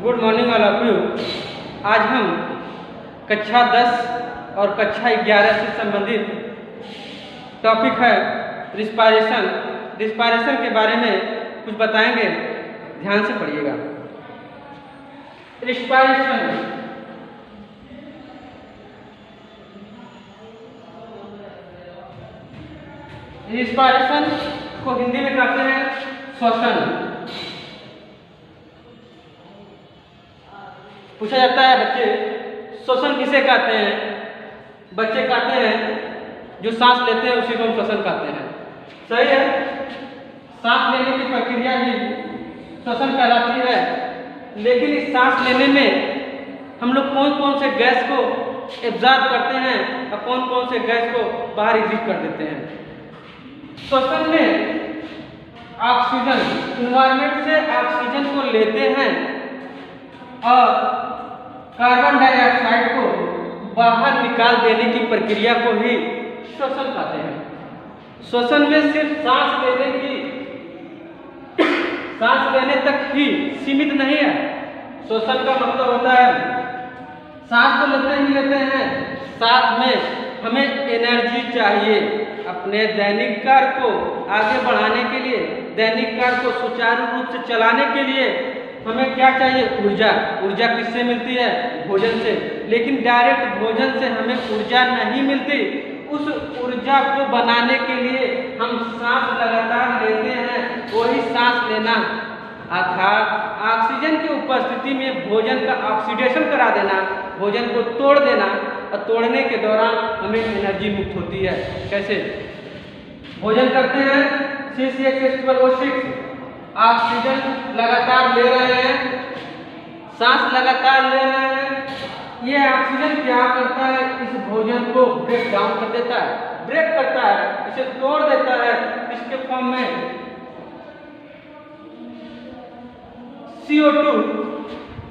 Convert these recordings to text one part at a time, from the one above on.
Good morning all of you. आज हम कक्षा 10 और कक्षा 11 से संबंधित टॉपिक है रिस्पायरेशन। रिस्पायरेशन के बारे में कुछ बताएंगे, ध्यान से पढ़िएगा। रिस्पायरेशन रिस्पायरेशन को हिंदी में कहते हैं श्वसन। पूछा जाता है बच्चे श्वसन किसे कहते हैं? बच्चे कहते हैं जो सांस लेते हैं उसी को हम श्वसन कहते हैं। सही है, सांस लेने की प्रक्रिया ही श्वसन कहलाती है। लेकिन इस सांस लेने में हम लोग कौन कौन से गैस को एब्जॉर्ब करते हैं और कौन कौन से गैस को बाहर रिलीज कर देते हैं। श्वसन में ऑक्सीजन, एनवायरनमेंट से ऑक्सीजन को लेते हैं और कार्बन डाइऑक्साइड को बाहर निकाल देने की प्रक्रिया को ही श्वसन कहते हैं। श्वसन में सिर्फ सांस लेने तक ही सीमित नहीं है। श्वसन का मतलब होता है सांस तो लेते हैं, साथ में हमें एनर्जी चाहिए अपने दैनिक कार्य को आगे बढ़ाने के लिए, दैनिक कार्य को सुचारू रूप से चलाने के लिए हमें क्या चाहिए? ऊर्जा। ऊर्जा किससे मिलती है? भोजन से। लेकिन डायरेक्ट भोजन से हमें ऊर्जा नहीं मिलती। उस ऊर्जा को बनाने के लिए हम सांस लगातार लेते हैं। वही सांस लेना अर्थात ऑक्सीजन की उपस्थिति में भोजन का ऑक्सीडेशन करा देना, भोजन को तोड़ देना, और तोड़ने के दौरान हमें एनर्जी मुक्त होती है। कैसे? भोजन करते हैं, C6H12O6, ऑक्सीजन लगातार ले रहे हैं, सांस लगातार ले रहे हैं। ये ऑक्सीजन क्या करता है? इस भोजन को ब्रेक डाउन कर देता है, ब्रेक करता है, इसे तोड़ देता है। इसके फॉर्म में CO2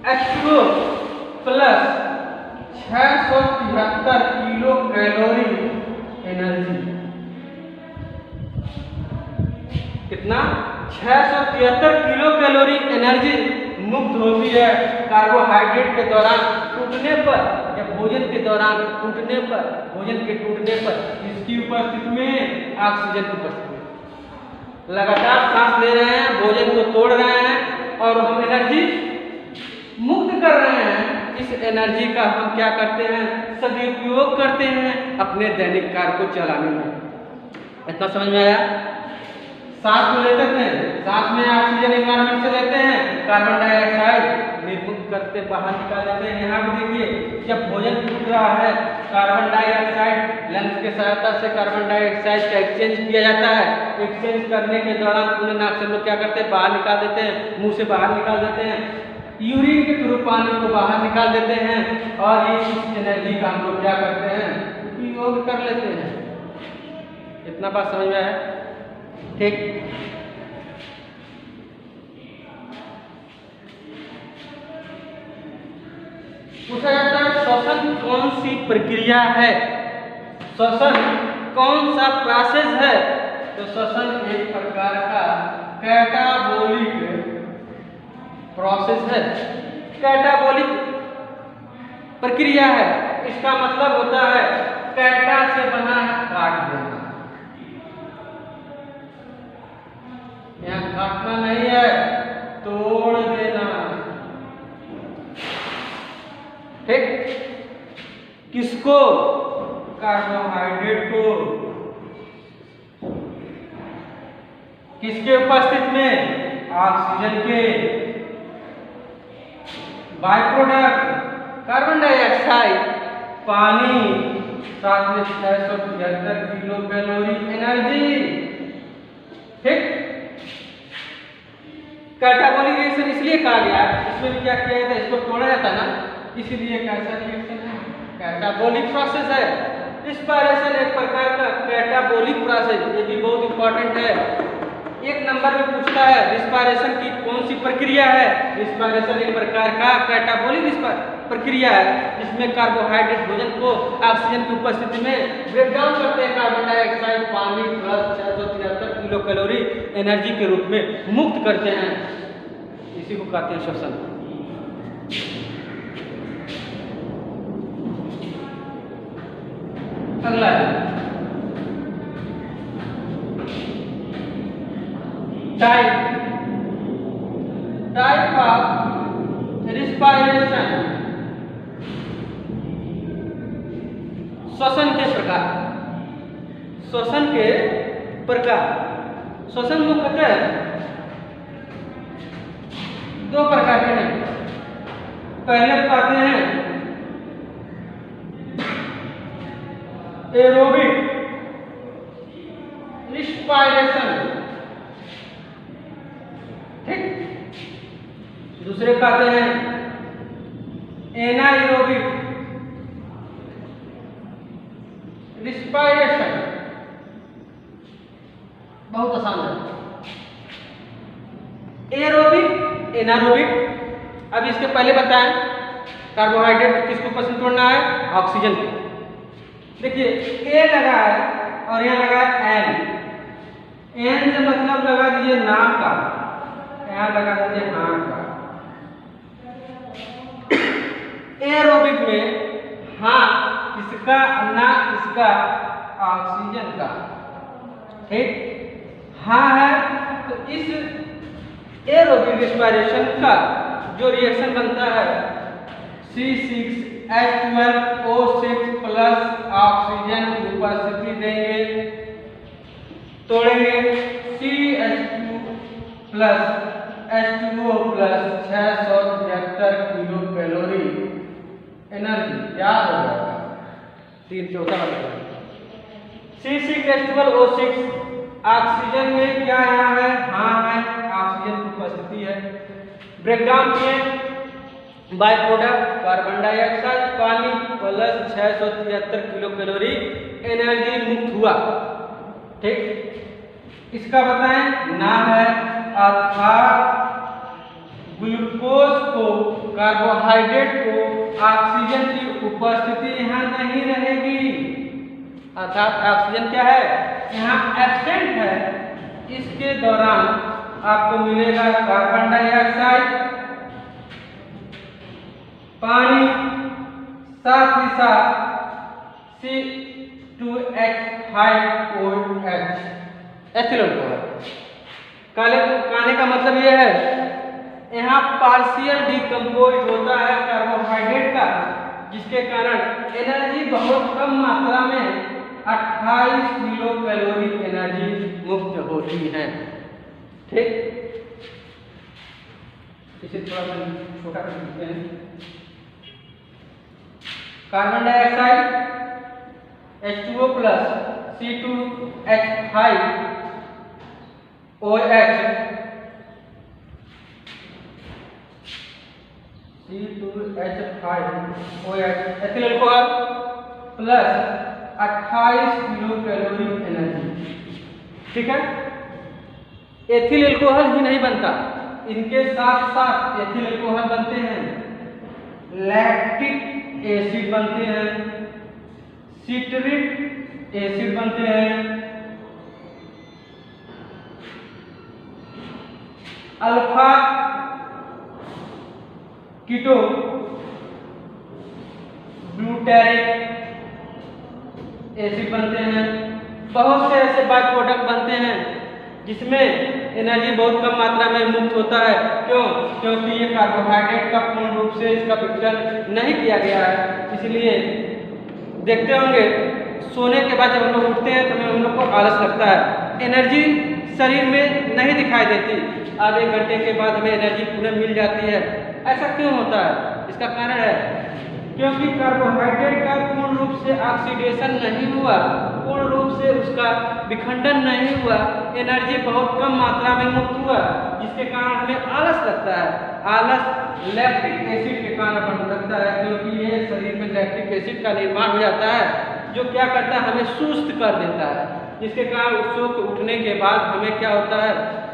H2O plus 673 kilo calorie energy. कितना? 673 किलो कैलोरी एनर्जी मुक्त होती है कार्बोहाइड्रेट के दौरान टूटने पर या भोजन के दौरान टूटने पर, भोजन के टूटने पर इसकी उपस्थिति में, ऑक्सीजन की उपस्थिति में। लगातार सांस ले रहे हैं, भोजन को तोड़ रहे हैं और हम एनर्जी मुक्त कर रहे हैं। इस एनर्जी का हम क्या करते हैं? सदुपयोग करते हैं अपने दैनिक कार्य को चलाने में। इतना समझ में आया? सांस को लेते हैं, सांस में ऑक्सीजन एनवायरनमेंट से लेते हैं, कार्बन डाइऑक्साइड निर्मुक्त करते बाहर निकाल देते हैं। यहाँ भी देखिए, जब भोजन टूट रहा है, कार्बन डाइऑक्साइड लंग्स के सहायता से कार्बन डाइऑक्साइड का एक्सचेंज किया जाता है। एक्सचेंज करने के दौरान पूरे नाक से लोग क्या करते हैं? बाहर निकाल देते हैं, मुंह से बाहर निकाल देते हैं, यूरिन के थ्रू पानी को बाहर निकाल देते हैं और ये इस एनर्जी का हम लोग क्या करते हैं? उपयोग कर लेते हैं। इतना बात समझ में आया? ठीक। पूछा जाता है श्वसन कौन सी प्रक्रिया है? श्वसन कौन सा प्रोसेस है? तो श्वसन एक प्रकार का कैटाबोलिक प्रोसेस है, कैटाबोलिक प्रक्रिया है। इसका मतलब होता है कैटा से बना है काट देना। यहाँ काटना नहीं है, तोड़ देना। ठीक? किसको? कार्बोहाइड्रेट को। किसके उपस्थिति में? ऑक्सीजन के। बाय प्रोडक्ट कार्बन डाइऑक्साइड, पानी, साथ में 673 किलो कैलोरी एनर्जी। ठीक? कैटाबोलिक रिएक्शन इसलिए कहा गया, इसमें भी क्या किया जाता है? इसको तोड़ा जाता ना, इसीलिए कैसा रिएक्शन है? कैटाबोलिक प्रोसेस है। रिस्पायरेशन एक प्रकार का कैटाबोलिक प्रोसेस, ये भी बहुत इंपॉर्टेंट है। एक नंबर में पूछता है रिस्पायरेशन की कौन सी प्रक्रिया है? रिस्पायरेशन एक प्रकार का कैटाबोलिक प्रक्रिया है जिसमें कार्बोहाइड्रेट भोजन को ऑक्सीजन की उपस्थिति में ब्रेक डाउन करते हैं, कार्बन डाइऑक्साइड पानी प्लस 673 किलो कैलोरी एनर्जी के रूप में मुक्त करते हैं। इसी को कहते हैं श्वसन। टाइप ऑफ रिस्पायरेशन, श्वसन के प्रकार। श्वसन के प्रकार, श्वसन मुख्यतः दो प्रकार के हैं। पहले पाते हैं एरोबिक रिस्पायरेशन, ठीक। दूसरे पाते हैं एनाएरोबिक रिस्पायरेशन। बहुत आसान है। Aerobic, anaerobic. अब इसके पहले बताएं कार्बोहाइड्रेट किसको ऊपर से तोड़ना है? ऑक्सीजन को। देखिए ए लगा है और यहाँ लगा है एन। एन से मतलब लगा दीजिए नाक का, यहाँ लगा दीजिए नाक का। एरोबिक में हाँ इसका, ना इसका, ऑक्सीजन का, ठीक। हाँ है तो इस एरोबिक रिस्पायरेशन का जो रिएक्शन बनता है C6H12O6 प्लस ऑक्सीजन की उपस्थिति देंगे, तोड़ेंगे CH2 plus H2O plus 673 kilo calorie energy. याद हो जाएगा। चौथा वाला C6H12O6 ऑक्सीजन में क्या यहाँ है? हाँ है, ऑक्सीजन की उपस्थिति है। ब्रेकडाउन किए बाय प्रोडक्ट कार्बन डाइऑक्साइड, पानी प्लस 673 किलो कैलोरी एनर्जी मुक्त हुआ, ठीक। इसका बताएं ना है, अर्थात ग्लूकोज को, कार्बोहाइड्रेट को ऑक्सीजन की उपस्थिति यहाँ नहीं रहेगी, अर्थात ऑक्सीजन क्या है? यहाँ एब्सेंट है। इसके दौरान आपको मिलेगा कार्बन डाइऑक्साइड, पानी, साथ ही साथ C2H5OH एथिल अल्कोहल। कहने का मतलब यह है यहाँ पार्शियल डिकम्पोज होता है कार्बोहाइड्रेट का, जिसके कारण एनर्जी बहुत कम मात्रा में 28 किलो कैलोरी एनर्जी मुक्त होती है, ठीक। इसे थोड़ा सा छोटा कर देते हैं। Carbon dioxide H2O plus C2H5OH ethyl alcohol plus 28 kilo calorie energy, ठीक है। एथिल अल्कोहल ही नहीं बनता, इनके साथ साथ एथिल अल्कोहल बनते हैं, लैक्टिक एसिड बनते हैं, सिट्रिक एसिड बनते हैं, अल्फा कीटो ग्लूटारिक एसिड बनते हैं। बहुत से ऐसे बाय प्रोडक्ट बनते हैं जिसमें एनर्जी बहुत कम मात्रा में मुक्त होता है। क्यों? क्योंकि ये कार्बोहाइड्रेट का पूर्ण रूप से इसका विघटन नहीं किया गया है। इसलिए देखते होंगे सोने के बाद जब हम लोग उठते हैं तो हम लोग को आलस लगता है, एनर्जी शरीर में नहीं दिखाई देती, आधे घंटे के बाद हमें एनर्जी पुनः मिल जाती है। ऐसा क्यों होता है? इसका कारण है क्योंकि कार्बोहाइड्रेट का पूर्ण रूप से ऑक्सीडेशन नहीं हुआ, पूर्ण रूप से उसका विखंडन नहीं हुआ, एनर्जी बहुत कम मात्रा में मुक्त हुआ, जिसके कारण हमें आलस लगता है। आलस लैक्टिक एसिड के कारण लगता है, क्योंकि ये शरीर में लैक्टिक एसिड का निर्माण हो जाता है, जो क्या करता है, हमें सुस्त कर देता है, जिसके कारण सो के उठने के बाद हमें क्या होता है,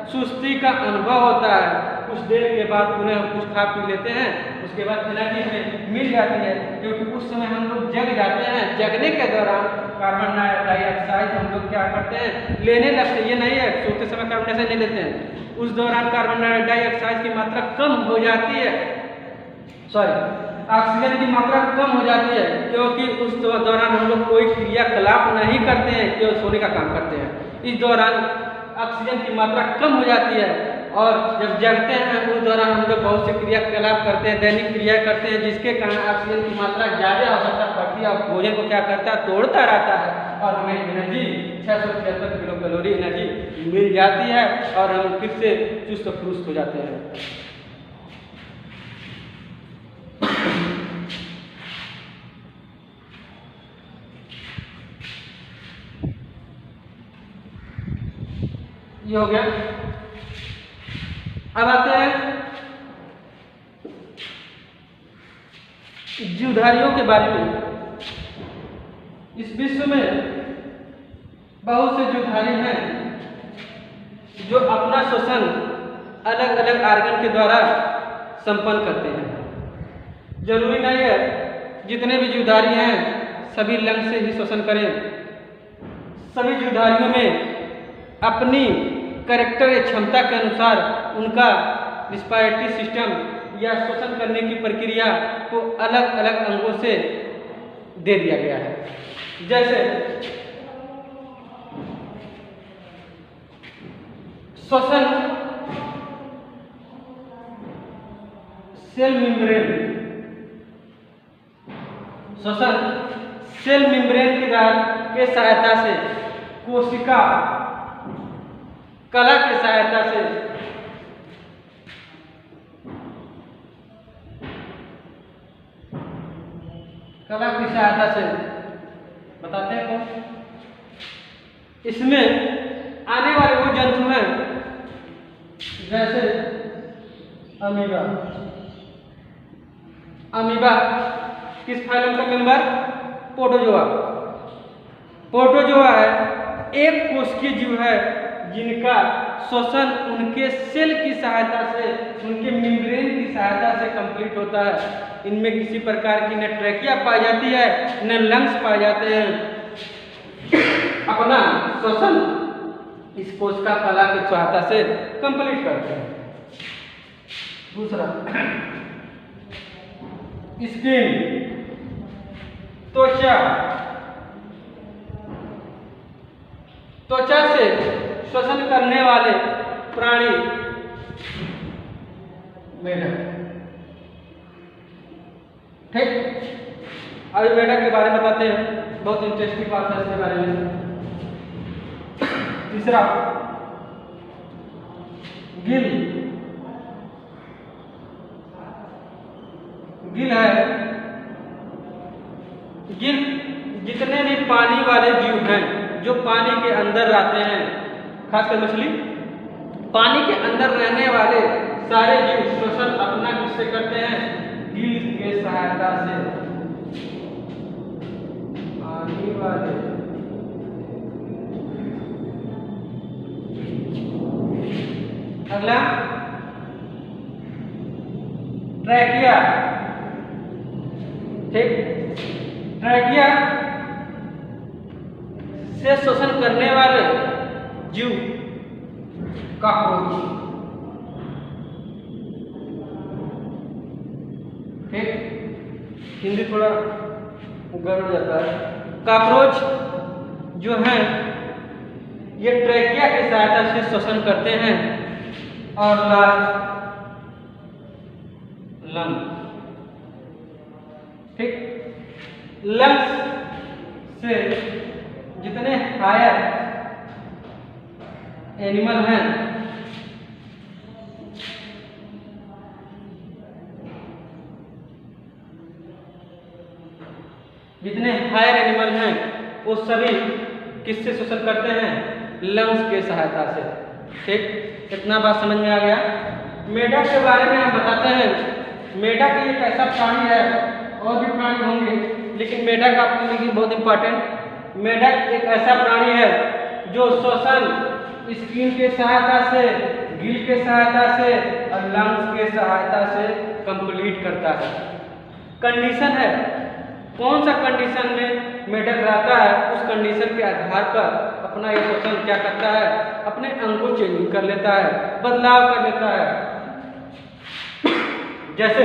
सुस्ती का अनुभव होता है। कुछ देर के बाद पुनः कुछ खा पी लेते हैं, उसके बाद एनर्जी हमें मिल जाती है, क्योंकि उस समय हम लोग जग जाते हैं। जगने के दौरान कार्बन डाइऑक्साइड हम लोग क्या करते हैं, लेने लगते हैं। ये नहीं है सोते समय कार्बन डाइऑक्साइड नहीं लेते हैं, उस दौरान कार्बन डाइऑक्साइड की मात्रा कम हो जाती है, ऑक्सीजन की मात्रा कम हो जाती है, क्योंकि उस दौरान हम लोग कोई क्रियाकलाप नहीं करते हैं, केवल सोने का काम करते हैं। इस दौरान ऑक्सीजन की मात्रा कम हो जाती है और जब जगते हैं उस दौरान हम लोग बहुत से क्रियाकलाप करते हैं, दैनिक क्रिया करते हैं, जिसके कारण ऑक्सीजन की मात्रा ज़्यादा आवश्यकता पड़ती है और भोजन को क्या करता है, तोड़ता रहता है और हमें एनर्जी 673 किलो कैलोरी एनर्जी मिल जाती है और हम फिर से चुस्त फुरुस्त हो जाते हैं। ये हो गया। अब आते हैं जीवधारियों के बारे में। इस विश्व में बहुत से जीवधारी हैं जो अपना श्वसन अलग अलग आर्गन के द्वारा संपन्न करते हैं। जरूरी नहीं है जितने भी जीवधारी हैं सभी लंग से ही श्वसन करें। सभी जीवधारियों में अपनी कैरेक्टर या क्षमता के अनुसार उनका रिस्पायरेटरी सिस्टम या श्वसन करने की प्रक्रिया को अलग अलग अंगों से दे दिया गया है। जैसे श्वसन सेल मेम्ब्रेन, श्वसन सेल मेम्ब्रेन के सहायता से, कोशिका कला की सहायता से, कला की सहायता से बताते हैं कौन। इसमें आने वाले वो जंतु हैं जैसे अमीबा। अमीबा किस फाइलम का मेंबर? प्रोटोजोआ। प्रोटोजोआ है एक कोशिकीय जीव है जिनका श्वसन उनके सेल की सहायता से, उनके मेम्ब्रेन की सहायता से कंप्लीट होता है। इनमें किसी प्रकार की न ट्रैकिया पाई जाती है न लंग्स पाए जाते हैं। अपना श्वसन इस कोशिका कला की सहायता से कंप्लीट करते हैं। दूसरा स्किन, त्वचा। त्वचा से श्वसन करने वाले प्राणी मेढक। ठीक, अभी मेढक के बारे में बताते हैं, बहुत इंटरेस्टिंग बात है इसके बारे में। तीसरा गिल। गिल है, गिल जितने भी पानी वाले जीव हैं जो पानी के अंदर रहते हैं, खासकर मछली, पानी के अंदर रहने वाले सारे जीव श्वसन अपना किससे करते हैं? गिल के सहायता से। पानी वाले अगला ट्रैकिया। ठीक, ट्रैकिया से श्वसन करने वाले जीव कॉकरोच। ठीक, हिंदी थोड़ा गड़बड़ जाता है। कॉकरोच जो है ये ट्रैकिया की सहायता से श्वसन करते हैं। और लास्ट लंग। ठीक, लंग्स से जितने हायर एनिमल हैं वो सभी किससे श्वसन करते हैं? लंग्स के सहायता से। ठीक, इतना बात समझ में आ गया। मेढक के बारे में हम बताते हैं। मेढक एक ऐसा प्राणी है, और भी प्राणी होंगे लेकिन मेढक आपके लिए बहुत इंपॉर्टेंट। मेढक एक ऐसा प्राणी है जो श्वसन स्किन के सहायता से, गिल के सहायता से और लंग्स के सहायता से कंप्लीट करता है। कंडीशन है, कौन सा कंडीशन में मेढक रहता है, उस कंडीशन के आधार पर अपना ये श्वसन क्या करता है, अपने अंग को चेंज कर लेता है, बदलाव कर लेता है। जैसे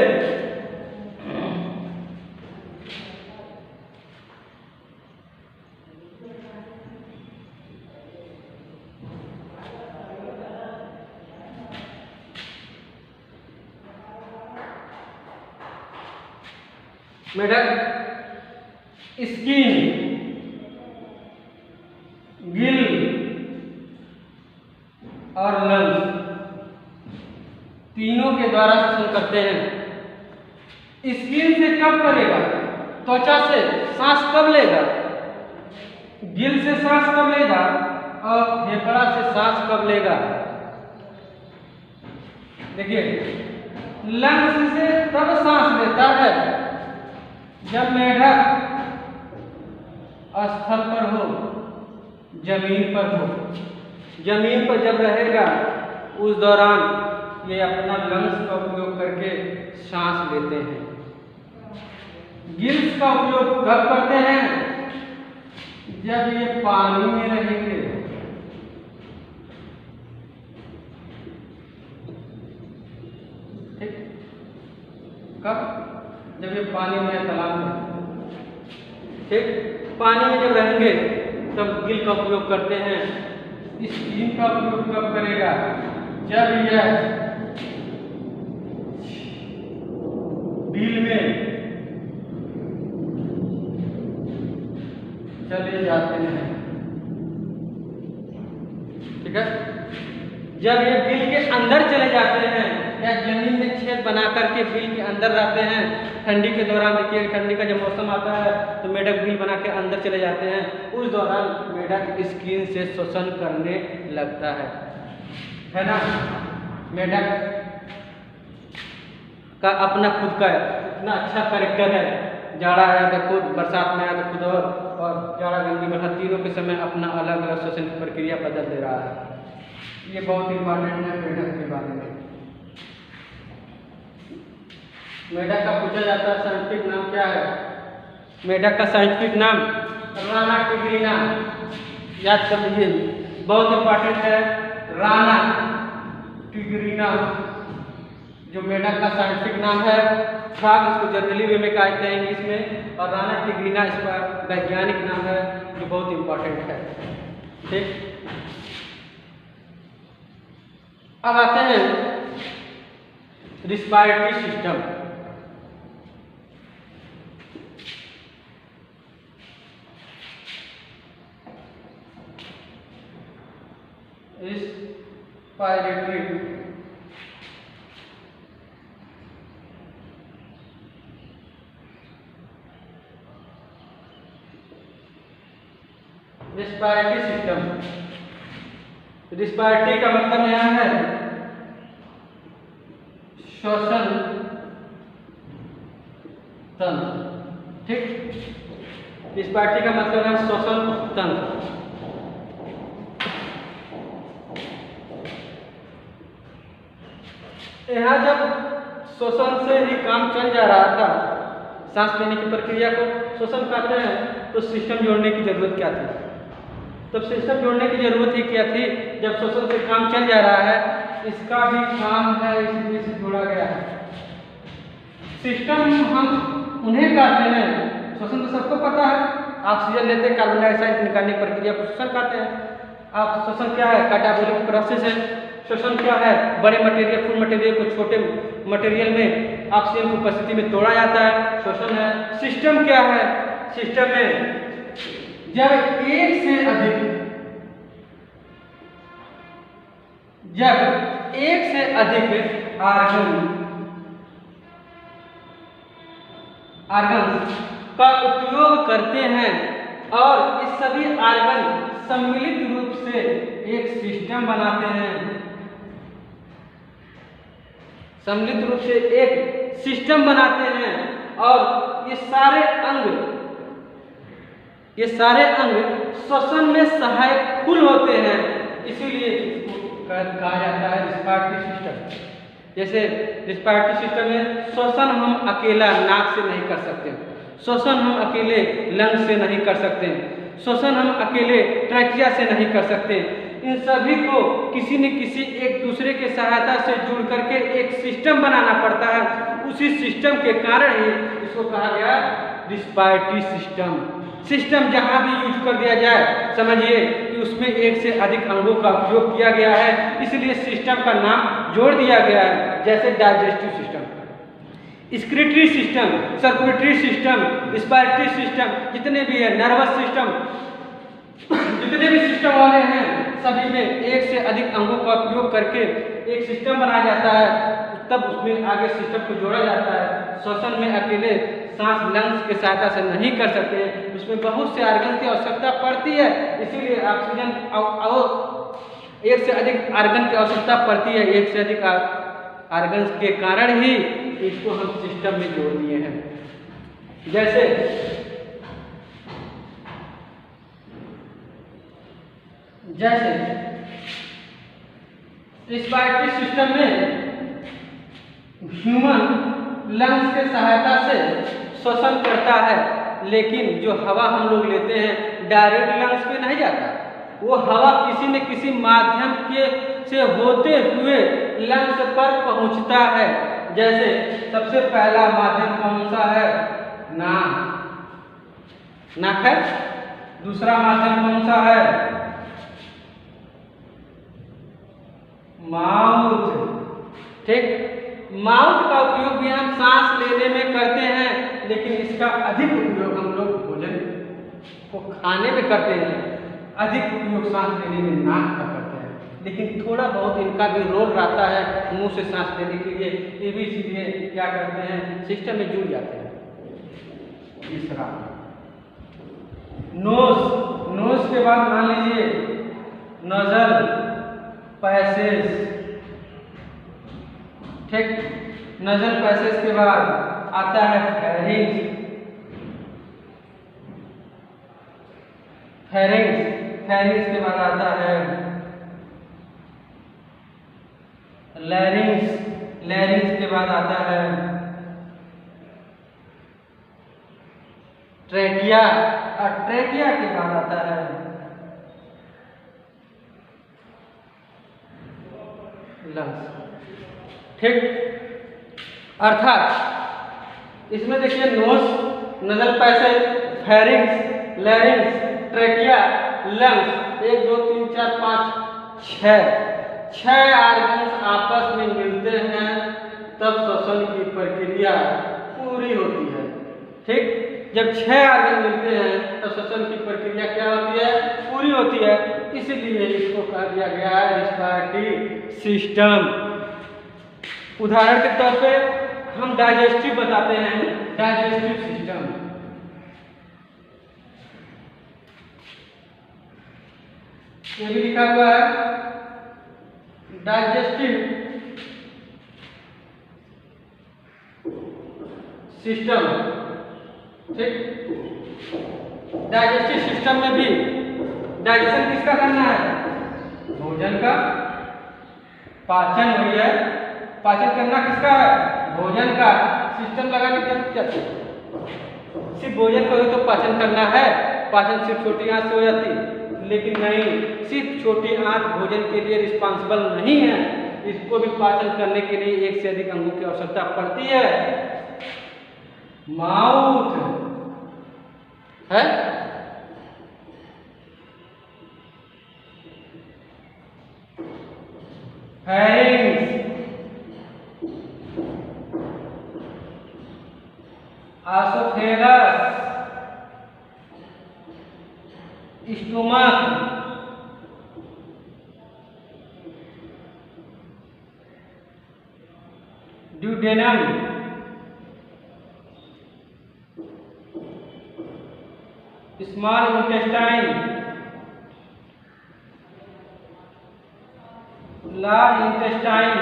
मेढक स्किन, गिल और लंग्स तीनों के द्वारा श्वसन करते हैं। स्किन से कब करेगा? त्वचा से सांस कब लेगा? गिल से सांस कब लेगा? और फेफड़ा से सांस कब लेगा? देखिए, लंग्स से तब सांस लेता है जब मेढक स्थल पर हो, जमीन पर हो। जमीन पर जब रहेगा उस दौरान ये अपना लंग्स का उपयोग करके सांस लेते हैं। गिल्स का उपयोग कब करते हैं? जब ये पानी में रहेंगे। ठीक, कब? जब ये पानी में है, तालाब में। ठीक, पानी में जब रहेंगे तब गिल का उपयोग करते हैं। स्किन का उपयोग कब करेगा? जब यह गिल में चले जाते हैं। ठीक है, जब ये बिल के अंदर चले जाते हैं या जमीन में छेद बना करके बिल के अंदर रहते हैं। ठंडी के दौरान देखिए, ठंडी का जब मौसम आता है तो मेढक बिल बना के अंदर चले जाते हैं। उस दौरान मेढक स्किन से श्वसन करने लगता है ना। मेढक का अपना खुद का इतना अच्छा कैरेक्टर है। जाड़ा आया तो खुद, बरसात में आया तो खुद, और जाड़ा गर्मी बरसात तीनों के समय अपना अलग अलग श्वसन की प्रक्रिया बदल दे रहा है। ये बहुत इंपॉर्टेंट है मेढक के बारे में। मेढक का पूछा जाता है साइंटिफिक नाम क्या है? मेढक का साइंटिफिक नाम राना टिग्रिना। याद कर लीजिए, बहुत इंपॉर्टेंट है। राना टिग्रिना जो मेढक का साइंटिफिक नाम है। फ्रॉग इसको जनरली वे में कहते हैं इंग्लिश में, और राना टिग्रिना इसका वैज्ञानिक नाम है जो बहुत इंपॉर्टेंट है। ठीक, अब आते हैं respiratory system. Respiratory system. Respiratory का मतलब यहाँ है श्वसन तंत्र। ठीक, रिस्पायरेटरी का मतलब है श्वसन तंत्र। यहाँ जब श्वसन से ही काम चल जा रहा था, सांस लेने की प्रक्रिया को श्वसन कहते हैं, तो सिस्टम जोड़ने की जरूरत क्या थी? तब सिस्टम जोड़ने की जरूरत ही क्या थी? जब श्वसन से काम चल जा रहा है, इसका भी काम है, इसलिए से जोड़ा गया है। सिस्टम हम उन्हें कहते हैं, श्वसन तो सबको पता है, ऑक्सीजन लेते हैं, कार्बन डाइऑक्साइड निकालने की प्रक्रिया को श्वसन कहते हैं। अब श्वसन क्या है? कैटाबॉलिक प्रोसेस है। श्वसन क्या है? बड़े मटेरियल, फुल मटेरियल को छोटे मटेरियल में ऑक्सीजन की उपस्थिति में तोड़ा जाता है, श्वसन है। सिस्टम क्या है? सिस्टम में जब एक से अधिक आर्गन का उपयोग करते हैं और इस सभी आर्गन सम्मिलित रूप से एक सिस्टम बनाते हैं। सम्मिलित रूप से एक सिस्टम बनाते हैं और ये सारे अंग श्वसन में सहायक फूल होते हैं, इसीलिए इसको कहा जाता है रिस्पायरेटरी सिस्टम। जैसे रिस्पायरेटरी सिस्टम में श्वसन हम अकेला नाक से नहीं कर सकते, श्वसन हम अकेले लंग से नहीं कर सकते, श्वसन हम अकेले ट्रैकिया से नहीं कर सकते। इन सभी को किसी न किसी एक दूसरे के सहायता से जुड़ करके एक सिस्टम बनाना पड़ता है। उसी सिस्टम के कारण ही इसको कहा गया रिस्पायरेटरी सिस्टम। सिस्टम जहाँ भी यूज कर दिया जाए, समझिए कि उसमें एक से अधिक अंगों का उपयोग किया गया है, इसलिए सिस्टम का नाम जोड़ दिया गया है। जैसे digestive system, excretory system, circulatory system, respiratory system, जितने भी है नर्वस सिस्टम, जितने भी सिस्टम वाले हैं सभी में एक से अधिक अंगों का उपयोग करके एक सिस्टम बनाया जाता है, तब उसमें आगे सिस्टम को जोड़ा जाता है। श्वसन में अकेले सांस लंग्स की सहायता से नहीं कर सकते, उसमें बहुत से आर्गन की आवश्यकता पड़ती है, इसीलिए ऑक्सीजन और एक से अधिक आर्गन की आवश्यकता पड़ती है। एक से अधिक आर्गन के कारण ही इसको हम सिस्टम में जोड़ दिए हैं। जैसे रिस्पायरेटरी सिस्टम में ह्यूमन लंग्स के सहायता से श्वसन करता है, लेकिन जो हवा हम लोग लेते हैं डायरेक्ट लंग्स में नहीं जाता, वो हवा किसी न किसी माध्यम के से होते हुए लंग्स पर पहुंचता है। जैसे सबसे पहला माध्यम कौन सा है? नाक है। दूसरा माध्यम कौन सा है? माउथ। ठीक, माउथ का उपयोग भी हम सांस लेने में करते हैं, लेकिन इसका अधिक उपयोग हम लोग भोजन को खाने में करते हैं। अधिक उपयोग सांस लेने में नाक का करते हैं, लेकिन थोड़ा बहुत इनका भी रोल रहता है मुंह से सांस लेने के लिए, ये भी इसीलिए क्या करते हैं सिस्टम में जुड़ जाते हैं। तीसरा नोज के बाद मान लीजिए नोजल, पैसेज। ठीक, नोजल पैसेज के बाद आता है फेरिंग्स के बाद आता है लैरिंग्स के बाद आता है ट्रेकिया, और ट्रेकिया के बाद आता है लंग्स। ठीक, अर्थात इसमें देखिए nozzle passage, pharynx, लैरिंग्स, trachea, lungs, 1 2 3 4 5 6 organs आपस में मिलते हैं, तब श्वसन की प्रक्रिया पूरी होती है। ठीक, जब 6 आर्गन मिलते हैं तो श्वसन की प्रक्रिया क्या होती है? पूरी होती है। इसलिए इसको कहा दिया गया है रिस्पायरेटरी सिस्टम। उदाहरण के तौर पे हम डाइजेस्टिव बताते हैं, डाइजेस्टिव सिस्टम। ये भी लिखा हुआ है डाइजेस्टिव सिस्टम। ठीक, डाइजेस्टिव सिस्टम में भी डाइजेशन किसका करना है? भोजन का। पाचन हुई है, पाचन करना किसका है? भोजन का। सिस्टम लगाने क्या सिर्फ भोजन को ही तो पाचन करना है? पाचन सिर्फ छोटी आंत से हो जाती, लेकिन नहीं, सिर्फ छोटी आंत भोजन के लिए रिस्पॉन्सिबल नहीं है, इसको भी पाचन करने के लिए एक से अधिक अंगों की आवश्यकता पड़ती है। माउथ है, pharynx, oesophagus, stomach, duodenum, small intestine, large intestine.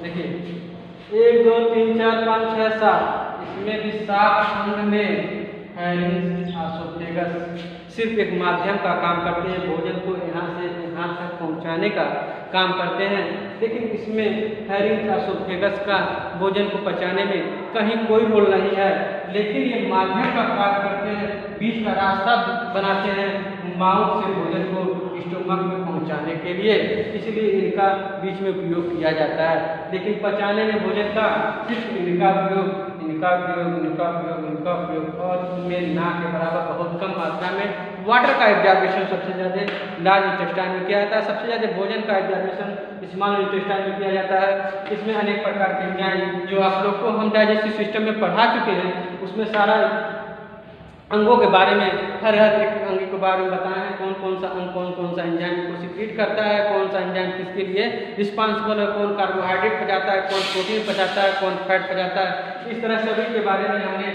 देखिए 1 2 3 4 5 6 7, इसमें भी 7 अंग में फेरिंग्स, एसोफेगस सिर्फ एक माध्यम का काम करते हैं, भोजन को यहाँ से यहाँ तक पहुँचाने का काम करते हैं, लेकिन इसमें फेरिंग्स, एसोफेगस का भोजन को पचाने में कहीं कोई रोल नहीं है, लेकिन ये माध्यम का कार्य करते हैं, बीच का रास्ता बनाते हैं, माउथ से भोजन को स्टोमक में पहुँचाने पहुंचाने के लिए, इसलिए इनका बीच में उपयोग किया जाता है। लेकिन पचाने में भोजन का सिर्फ इनका उपयोग और उनमें ना के बराबर बहुत कम मात्रा में वाटर का एब्जॉर्प्शन सबसे ज़्यादा लार्ज इंटेस्टाइन में किया जाता है। सबसे ज़्यादा भोजन का एब्जॉर्प्शन स्मॉल इंटेस्टाइन में किया जाता है। इसमें अनेक प्रकार के एंजाइम जो आप लोग को हम डाइजेस्टिव सिस्टम में पढ़ा चुके हैं, उसमें सारा अंगों के बारे में हर एक अंग के बारे में बताया है, कौन कौन सा अंग कौन कौन सा एंजाइम को सिक्रीट करता है, कौन सा एंजाइम किसके लिए रिस्पांसिबल है, कौन कार्बोहाइड्रेट पचाता है, कौन प्रोटीन पचाता है, कौन फैट पचाता है। इस तरह सभी के बारे में हमने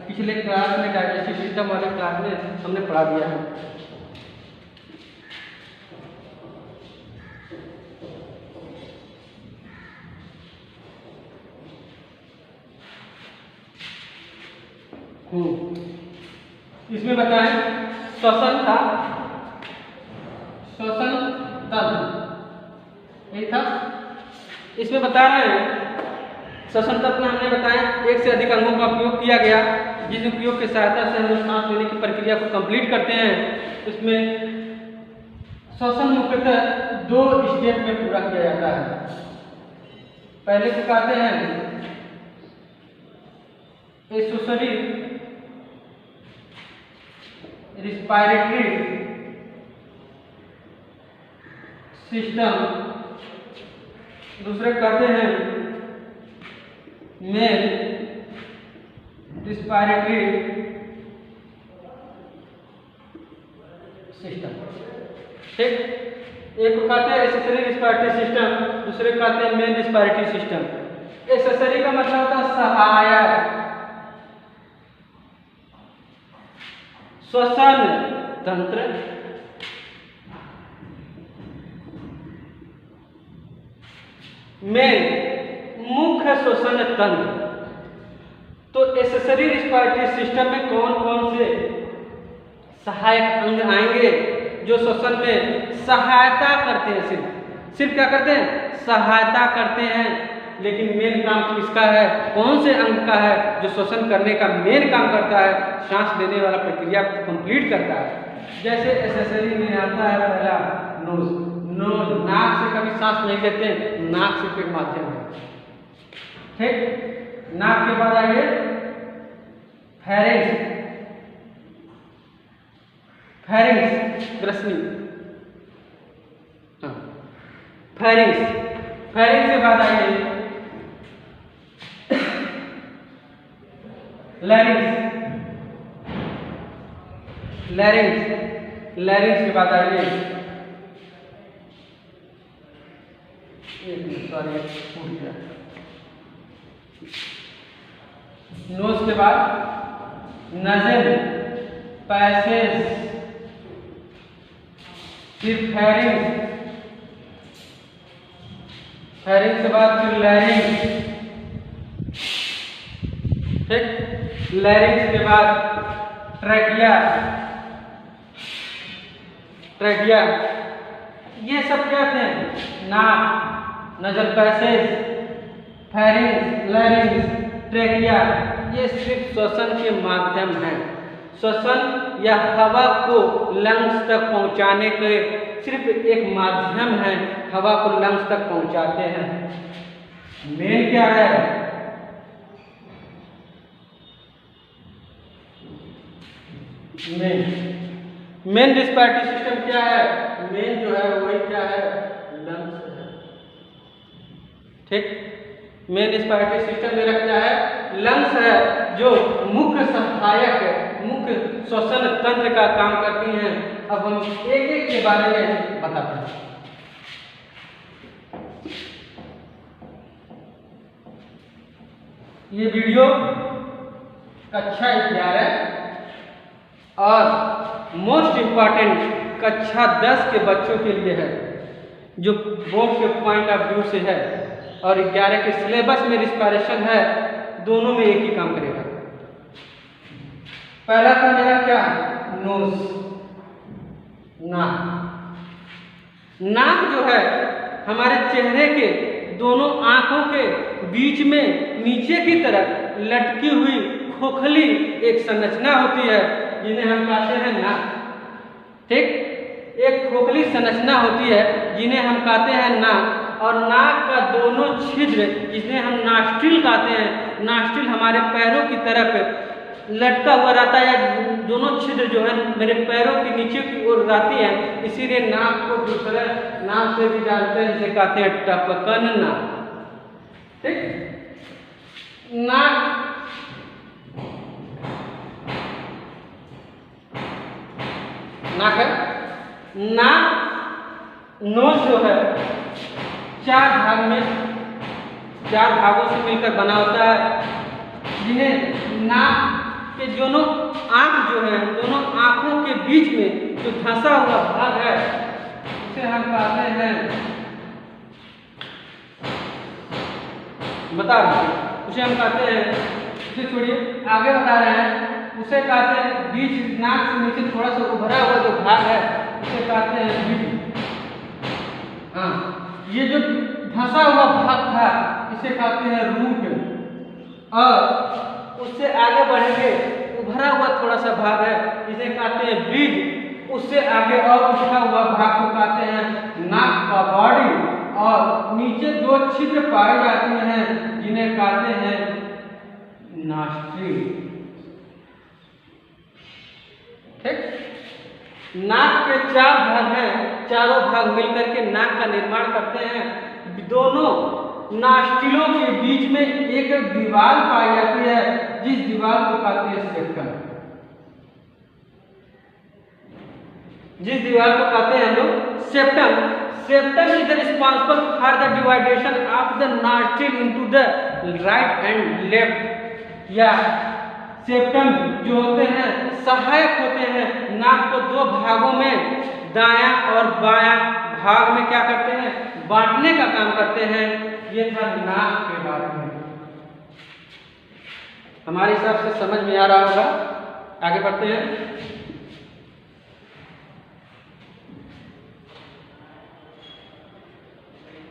पिछले क्लास में डाइजेस्टिव सिस्टम वाले क्लास में हमने पढ़ा दिया है। इसमें बताएं श्वसन तंत्र, यही था। इसमें बता रहे हैं श्वसन तंत्र में हमने बताया एक से अधिक अंगों का उपयोग किया गया, जिस उपयोग की सहायता से हम सांस लेने की प्रक्रिया को कंप्लीट करते हैं। इसमें श्वसन मुख्यतः 2 स्टेप में पूरा किया जाता है। पहले को कहते हैं एसोसरी रिस्पायरेटरी सिस्टम, दूसरे कहते हैं मेन रिस्पायरेटरी सिस्टम। ठीक, एक को कहते हैं एसेसरी रिस्पायरेटरी सिस्टम, दूसरे कहते हैं मेन रिस्पायरेटरी सिस्टम। एसेसरी का मतलब होता है सहायक। श्वसन तंत्र, मेन मुख्य श्वसन तंत्र। तो एसेसरी रिस्पायरेटरी सिस्टम में कौन कौन से सहायक अंग आएंगे जो श्वसन में सहायता करते हैं, सिर्फ क्या करते हैं, सहायता करते हैं। लेकिन मेन काम किसका है, कौन से अंग का है जो श्वसन करने का मेन काम करता है, सांस लेने वाला प्रक्रिया को कंप्लीट करता है। जैसे एसेसरी में आता है पहला नोज, नाक से कभी सांस नहीं लेते, नाक से के माध्यम है। ठीक, नाक के बाद आइए फेरिंग्स ग्रसनी, फेरिंग्स के बाद आइए लैरिंग्स के बाद आइए नोज के बाद नज़ल पैसेज, फिर फेरिंग्स के बाद फिर लैरिंग्स। ठीक, लैरिंग्स के बाद ट्रैकिया। ये सब क्या थे, नाक, नजल पैसेज, फेरिंग्स, लैरिंग्स, ट्रैकिया, ये सिर्फ श्वसन के माध्यम हैं। श्वसन या हवा को लंग्स तक पहुंचाने के सिर्फ एक माध्यम है, हवा को लंग्स तक पहुंचाते हैं। मेन क्या है, मेन रिस्पायरेटरी सिस्टम क्या है, मेन जो है वही क्या है, लंग्स है। ठीक, मेन रिस्पायरेटरी सिस्टम मेरा क्या है, लंग्स है, जो मुख्य सहायक मुख्य श्वसन तंत्र का काम करती हैं। अब हम एक एक के बारे में बताते हैं। ये वीडियो कक्षा 11 और मोस्ट इम्पॉर्टेंट कक्षा 10 के बच्चों के लिए है, जो बोर्ड के पॉइंट ऑफ व्यू से है, और 11 के सिलेबस में रिस्पायरेशन है, दोनों में एक ही काम करेगा। पहला था मेरा क्या, नोज, नाक जो है हमारे चेहरे के दोनों आंखों के बीच में नीचे की तरफ लटकी हुई खोखली एक संरचना होती है, जिन्हें हम कहते हैं नाक। ठीक, एक खोखली संरचना होती है जिन्हें हम कहते हैं नाक, और नाक का दोनों छिद्र जिन्हें हम नास्ट्रिल कहते हैं, नास्ट्रिल हमारे पैरों की तरफ लटका हुआ रहता है, दोनों छिद्र जो है मेरे पैरों के नीचे की ओर रहती है, इसीलिए नाक को दूसरे नाम से भी जानते हैं, जिसे कहते हैं टपकन नाक। ठीक, नाक नाक है, नाक नोज जो है चार भागों से मिलकर बना होता है, जिन्हें नाक के दोनों आँख जो है, दोनों आँखों के बीच में जो धंसा हुआ भाग है उसे हम कहते हैं, बता उसे हम कहते हैं, उसे छोड़िए आगे बता रहे हैं, उसे कहते हैं बीच नाक से नीचे थोड़ा सा उभरा हुआ जो भाग है उसे कहते हैं बीज। हाँ, ये जो धंसा हुआ भाग था इसे कहते हैं रूट, और उससे आगे बढ़ेंगे उभरा हुआ थोड़ा सा भाग है इसे कहते हैं ब्रिज, उससे आगे और उठा हुआ भाग को कहते हैं नाक का बॉडी, और नीचे दो छिद्र पाए जाते हैं जिन्हें कहते हैं नॉस्ट्रिल। ठीक, नाक के चार भाग हैं, चारों भाग मिलकर के नाक का निर्माण करते हैं। दोनों नास्टिलों के बीच में एक दीवार पाई जाती है जिस दीवार को कहते हैं सेप्टम, जिस दीवार को कहते हैं हम लोग septum. Septum is responsible for the divideation of the nostril into the right and left, या सेप्टम जो होते हैं सहायक होते हैं नाक को दो भागों में, दायां और बायां भाग में क्या करते हैं, बांटने का काम करते हैं। ये था नाक के बारे में, हमारे हिसाब से समझ में आ रहा होगा। आगे बढ़ते हैं।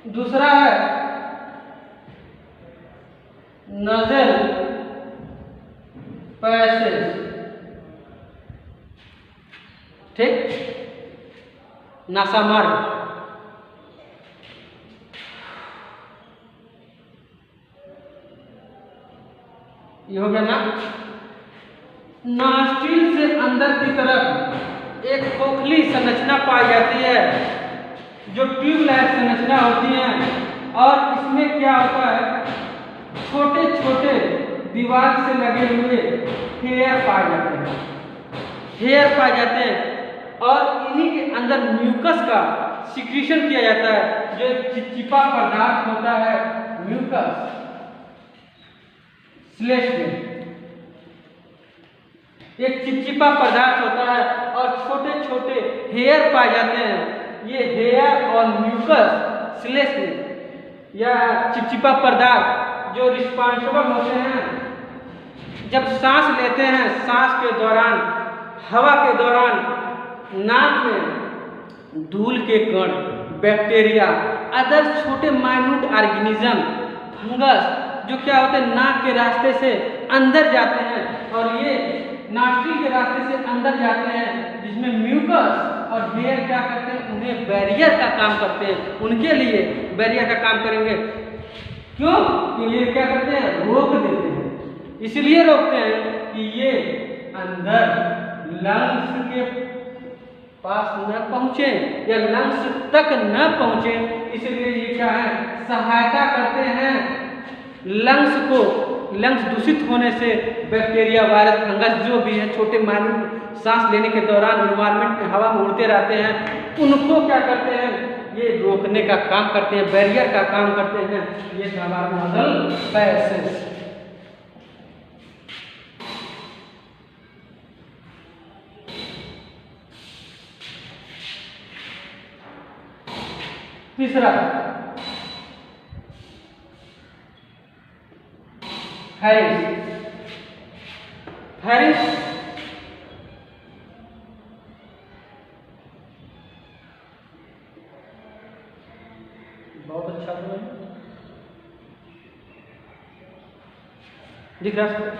दूसरा है नजल पैसेज। ठीक, नासामार्ग। ये हो गया ना। नॉस्ट्रिल से अंदर की तरफ एक खोखली संरचना पाई जाती है जो ट्यूब लाइक संरचना होती है, और इसमें क्या होता है, छोटे छोटे दीवार से लगे हुए हेयर पाए जाते हैं, हेयर पाए जाते हैं, और इन्हीं के अंदर म्यूकस का सिक्रीशन किया जाता है, जो एक चिपचिपा पदार्थ होता है म्यूकस श्लेष में एक चिपचिपा पदार्थ होता है, और छोटे छोटे हेयर पाए जाते हैं। ये हेयर और म्यूकस श्लेष में या चिपचिपा पदार्थ जो रिस्पॉन्सिबल होते हैं, जब सांस लेते हैं, सांस के दौरान, हवा के दौरान नाक में धूल के कण, बैक्टीरिया, अदर छोटे माइन्यूट ऑर्गेनिज्म, फंगस जो क्या होते हैं नाक के रास्ते से अंदर जाते हैं, और ये नॉस्ट्रिल के रास्ते से अंदर जाते हैं, जिसमें म्यूकस और हेयर क्या करते हैं, उन्हें बैरियर का काम करते हैं, उनके लिए बैरियर का काम करेंगे। क्यों? कि ये क्या करते हैं, रोक देते हैं। इसलिए रोकते हैं कि ये अंदर लंग्स के पास न पहुंचे या लंग्स तक न पहुंचे, इसलिए ये क्या है, सहायता करते हैं लंग्स को, लंग्स दूषित होने से बैक्टीरिया, वायरस, फंगस जो भी है छोटे माइन्यूट सांस लेने के दौरान एनवायरनमेंट में हवा में उड़ते रहते हैं, उनको क्या करते हैं, ये रोकने का काम करते हैं, बैरियर का काम करते हैं। ये हमारा नजल पैसेज। तीसरा हैरिस। हैरिस बहुत अच्छा तो है, दिख रहा है।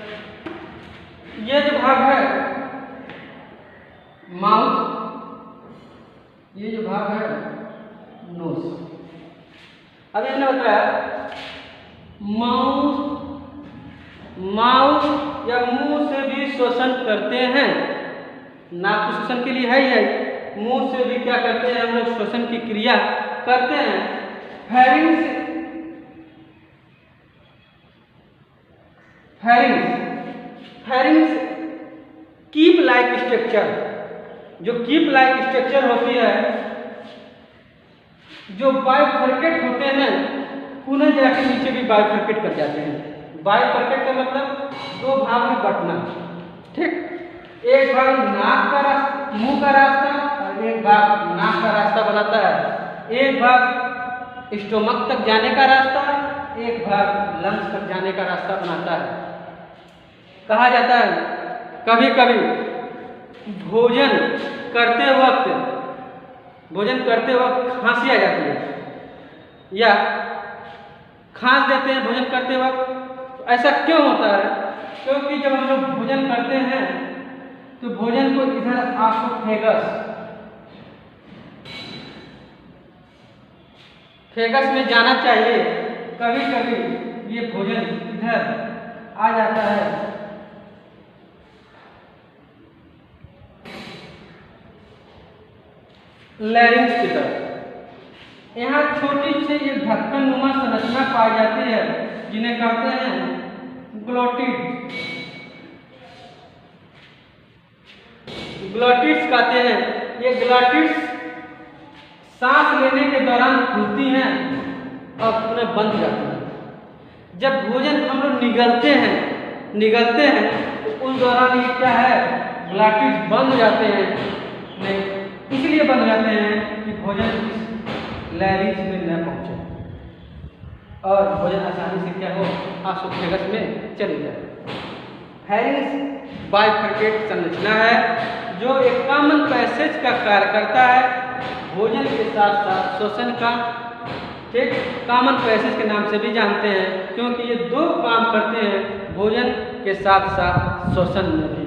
ये जो भाग है माउथ, ये जो भाग है नोज। अब हमने बताया माउस या मुंह से भी श्वसन करते हैं। नाक तो श्वसन के लिए है ही है, मुंह से भी क्या करते हैं हम लोग श्वसन की क्रिया करते हैं। फेरिंग्स कीप लाइक स्ट्रक्चर, जो कीप लाइक स्ट्रक्चर होती है, जो बाइफरकेट होते हैं, पुनः जाके नीचे भी बाइफरकेट कर जाते हैं। बाइफरकेट का मतलब दो भाग में बंटना, ठीक। एक भाग नाक का रास्ता, मुंह का रास्ता, और एक भाग नाक का रास्ता बनाता है। एक भाग स्टोमक तक जाने का रास्ता, एक भाग लंग्स तक जाने का रास्ता बनाता है। कहा जाता है कभी कभी भोजन करते वक्त खांसी आ जाती है या खांस देते हैं भोजन करते वक्त। ऐसा क्यों होता है? क्योंकि जब हम लोग भोजन करते हैं तो भोजन को इधर फेगस में जाना चाहिए। कभी कभी ये भोजन इधर आ जाता है। लैरिंक्स की तरफ यहाँ छोटी सी ये ढक्कन नुमा संरचना पाई जाती है, जिन्हें कहते हैं ग्लॉटिड्स कहते हैं। ये ग्लॉटिड्स सांस लेने के दौरान खुलती हैं और पुनः बंद जाती हैं। जब भोजन हम लोग निगलते हैं तो उस दौरान ये क्या है, ग्लॉटिड्स बंद जाते हैं। नहीं, इसलिए बंद जाते हैं कि भोजन इस लैरिंक्स में न पहुंचे और भोजन आसानी से क्या हो, आसोफेगस में चले जाए। फेरिंग्स बाइफरकेट संरचना है जो एक कॉमन पैसेज का कार्य करता है, भोजन के साथ साथ श्वसन का। ठीक, कॉमन पैसेज के नाम से भी जानते हैं क्योंकि ये दो काम करते हैं, भोजन के साथ साथ श्वसन में भी।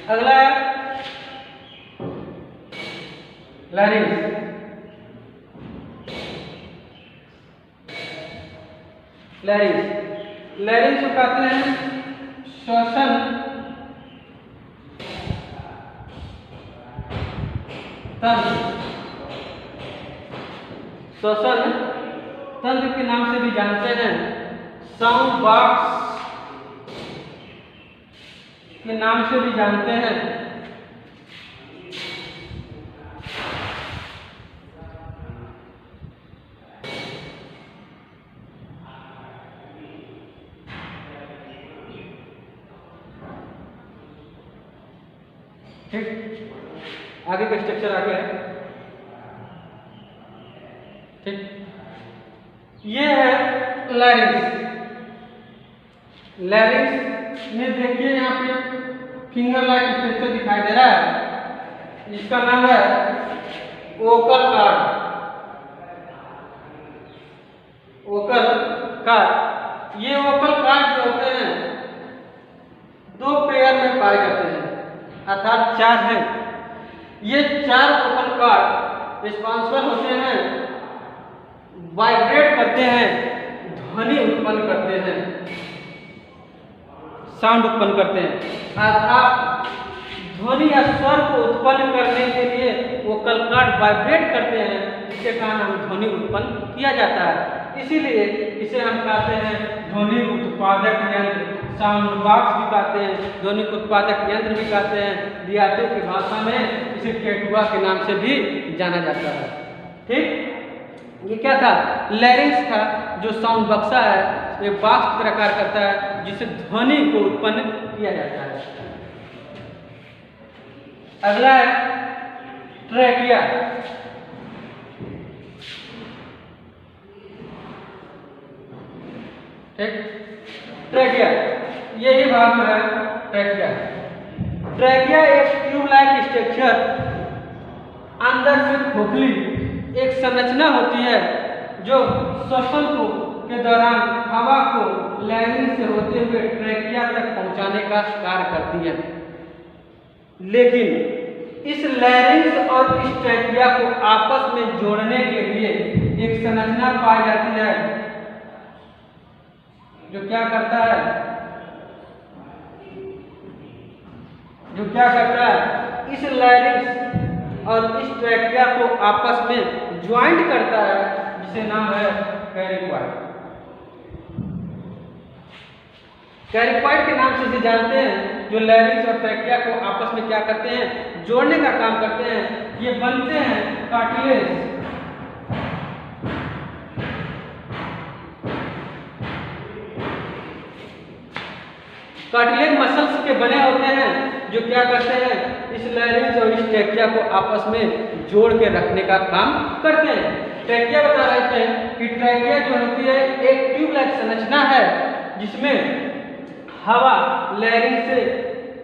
अगला है लैरिंक्स। लैरिंक्स को कहते हैं श्वसन तंत्र के नाम से भी जानते हैं, साउंड बॉक्स के नाम से भी जानते हैं। ठीक, आगे का स्ट्रक्चर आगे है। ठीक, ये है लैरिंक्स। लैरिंक्स में देखिए यहाँ पे फिंगर लाइक स्ट्रक्चर दिखाई दे रहा है, इसका नाम है ओकल कार्ड। ये ओकल कार्ड जो होते हैं दो पेयर में पाए जाते हैं, अर्थात चार हैं। ये चार ओकल कार्ड रिस्पॉन्सिबल होते हैं, वाइब्रेट करते हैं, ध्वनि उत्पन्न करते हैं, साउंड उत्पन्न करते हैं। अर्थात ध्वनि या स्वर को उत्पन्न करने के लिए वोकल कार्ड वाइब्रेट करते हैं, जिसके कारण हम ध्वनि उत्पन्न किया जाता है। इसीलिए इसे हम कहते हैं ध्वनि उत्पादक यंत्र, साउंड बॉक्स भी कहते हैं, ध्वनि उत्पादक यंत्र भी कहते हैं। देहाती की भाषा में इसे केटुआ के नाम से भी जाना जाता है। ठीक, ये क्या था, लैरिंक्स था, जो साउंड बक्सा है, ये बॉक्स की तरह कार्य करता है जिससे ध्वनि को उत्पन्न किया जाता है। अगला है ट्रैकिया। ठीक, ट्रैकिया यही भाग में है। ट्रैकिया एक ट्यूब लाइक स्ट्रक्चर, अंदर से खोखली एक संरचना होती है जो श्वसन को के दौरान हवा को लैरिंक्स से होते हुए ट्रैकिया तक पहुंचाने का कार्य करती है। लेकिन इस लैरिंक्स और इस ट्रैकिया को आपस में जोड़ने के लिए एक संरचना पाई जाती है जो क्या करता है, इस लैरिंक्स और इस ट्रैकिया को आपस में ज्वाइंट करता है, जिसे नाम है कैरिक्वाइड। कैरिक्वाइड के नाम से इसे जानते हैं, जो लैरिंक्स और ट्रैकिया को आपस में क्या करते हैं, जोड़ने का काम करते हैं। ये बनते हैं कार्टिलेज। कार्टिलेज मसल्स के बने होते हैं जो क्या करते हैं, इस लैरिंक्स और इस ट्रैकिया को आपस में जोड़ के रखने का काम करते हैं। ट्रैकिया बता रहे थे कि ट्रैकिया जो होती है एक ट्यूब लाइक संरचना है जिसमें हवा लैरिंक्स से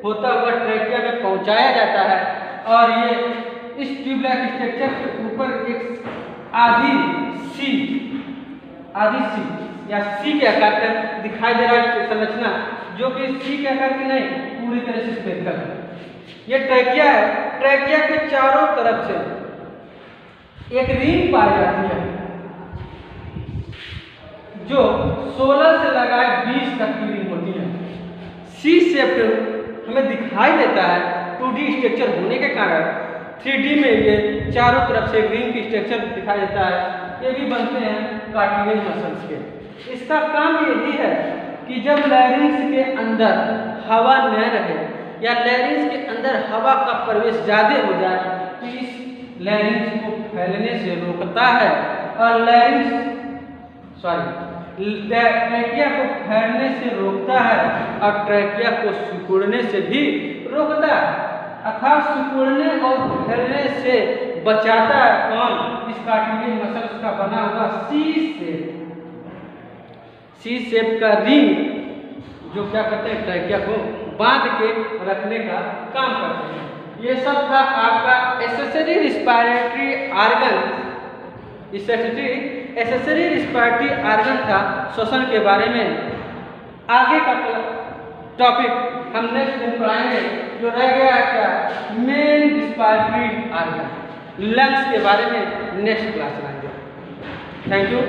होता हुआ ट्रैकिया में पहुंचाया जाता है, और ये इस ट्यूब लाइक स्ट्रक्चर के ऊपर एक आधी सी या सी के आकार का दिखाई दे रहा है संरचना, जो कि सी के आकार की नहीं, पूरी तरह से स्फेरिकल है। ये ट्रैकिया है। ट्रैकिया के चारों तरफ से एक रिंग पाई जाती है जो 16 से लगाए 20 तक की रिंग होती है। सी शेप हमें दिखाई देता है 2D स्ट्रक्चर होने के कारण। 3D में ये चारों तरफ से रिंग की स्ट्रक्चर दिखाई देता है। ये भी बनते हैं कार्टिलेज मसल्स के। इसका काम यही है कि जब लैरिंक्स के अंदर हवा न रहे या लैरिंक्स के अंदर हवा का प्रवेश ज़्यादा हो जाए तो इस लैरिंक्स को फैलने से रोकता है, और ट्रैकिया को फैलने से रोकता है, और ट्रैकिया को सिकुड़ने से भी रोकता है, अर्थात सिकुड़ने और फैलने से बचाता है। कौन? इस कार्टिलेज मसल्स का बना हुआ सी शेप का रिंग, जो क्या करते हैं, ट्रैकिया को बांध के रखने का काम करते हैं। ये सब था आपका एक्सेसरी रिस्पायरेटरी ऑर्गन था श्वसन के बारे में। आगे का टॉपिक हम नेक्स्ट दिन पढ़ाएंगे, जो रह गया है क्या, मेन रिस्पायरेटरी ऑर्गन, लंग्स के बारे में नेक्स्ट क्लास लाएंगे। Thank you.